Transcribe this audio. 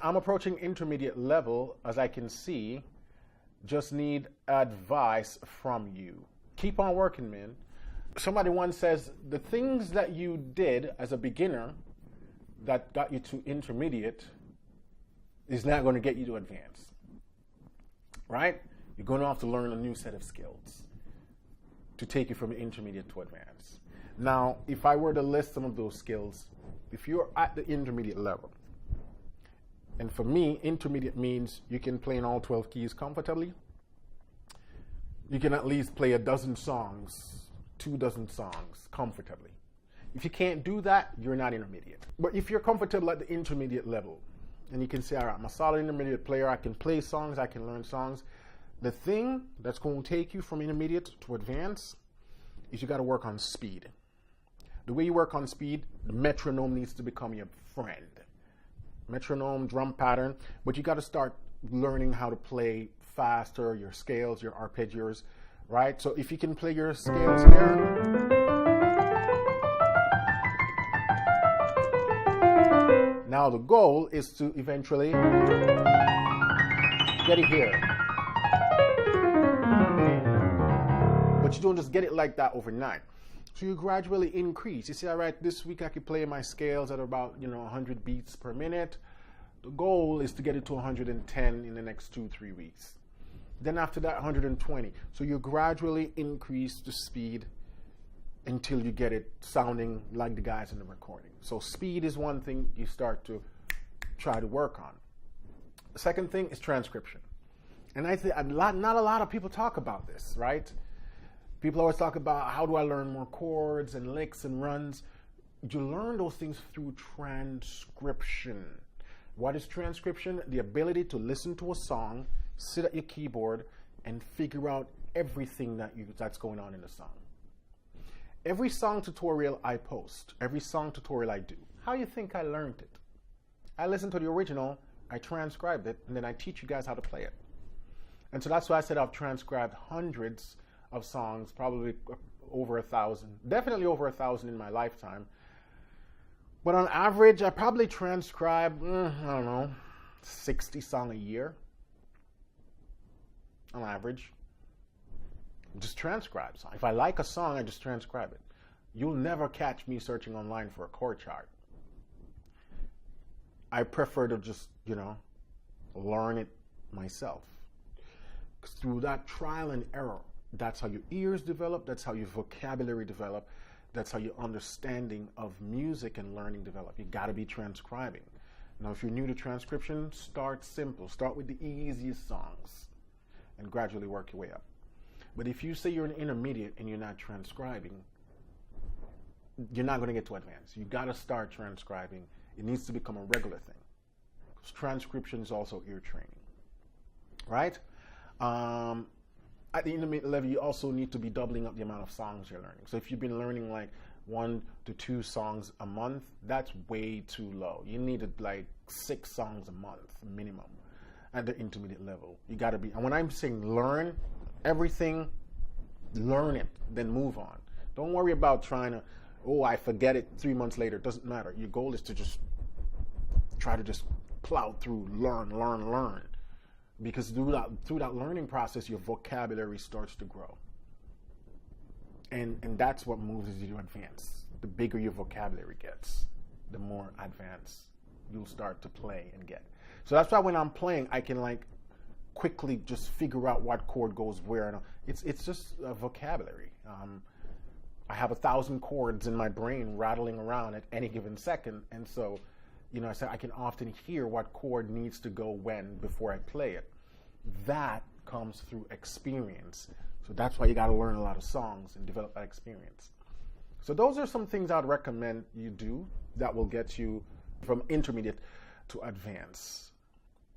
I'm approaching intermediate level, as I can see. Just need advice from you. Keep on working, man. Somebody once says, the things that you did as a beginner that got you to intermediate is not going to get you to advance. Right? You're going to have to learn a new set of skills to take you from intermediate to advance. Now, if I were to list some of those skills, if you're at the intermediate level, and for me, intermediate means you can play in all 12 keys comfortably. You can at least play 12 songs, 24 songs comfortably. If you can't do that, you're not intermediate. But if you're comfortable at the intermediate level, and you can say, all right, I'm a solid intermediate player, I can play songs, I can learn songs. The thing that's going to take you from intermediate to advance is you got to work on speed. The way you work on speed, the metronome needs to become your friend. Metronome, drum pattern, but you got to start learning how to play faster, your scales, your arpeggios, right? So if you can play your scales here, now the goal is to eventually get it here. But you don't just get it like that overnight. So you gradually increase. You say, all right, this week I could play my scales at about 100 beats per minute. The goal is to get it to 110 in the next 2-3 weeks. Then after that, 120. So you gradually increase the speed until you get it sounding like the guys in the recording. So speed is one thing you start to try to work on. The second thing is transcription. And I think not a lot of people talk about this, right? People always talk about how do I learn more chords and licks and runs. You learn those things through transcription. What is transcription? The ability to listen to a song, sit at your keyboard, and figure out everything that's going on in the song. Every song tutorial I post, every song tutorial I do, how do you think I learned it? I listened to the original, I transcribed it, and then I teach you guys how to play it. And so that's why I said I've transcribed hundreds of songs, probably over 1,000, definitely over 1,000 in my lifetime. But on average, I probably transcribe, 60 songs a year. On average. Just transcribe song. If I like a song, I just transcribe it. You'll never catch me searching online for a chord chart. I prefer to just, learn it myself. Because through that trial and error, that's how your ears develop, that's how your vocabulary develop, that's how your understanding of music and learning develop. You got to be transcribing. Now, if you're new to transcription, start simple. Start with the easiest songs and gradually work your way up. But if you say you're an intermediate and you're not transcribing, you're not going to get to advance. You got to start transcribing. It needs to become a regular thing. Because transcription is also ear training, right? At the intermediate level, you also need to be doubling up the amount of songs you're learning. So if you've been learning like 1 to 2 songs a month, that's way too low. You need like 6 songs a month minimum at the intermediate level. You got to be, and when I'm saying learn everything, learn it, then move on. Don't worry about trying to, I forget it 3 months later. It doesn't matter. Your goal is to just try to just plow through, learn. Because through that learning process, your vocabulary starts to grow. And that's what moves you to advance. The bigger your vocabulary gets, the more advanced you'll start to play and get. So that's why when I'm playing, I can quickly just figure out what chord goes where. And it's just a vocabulary. I have 1,000 chords in my brain rattling around at any given second. And so, I can often hear what chord needs to go when before I play it. That comes through experience. So that's why you got to learn a lot of songs and develop that experience. So those are some things I'd recommend you do that will get you from intermediate to advance.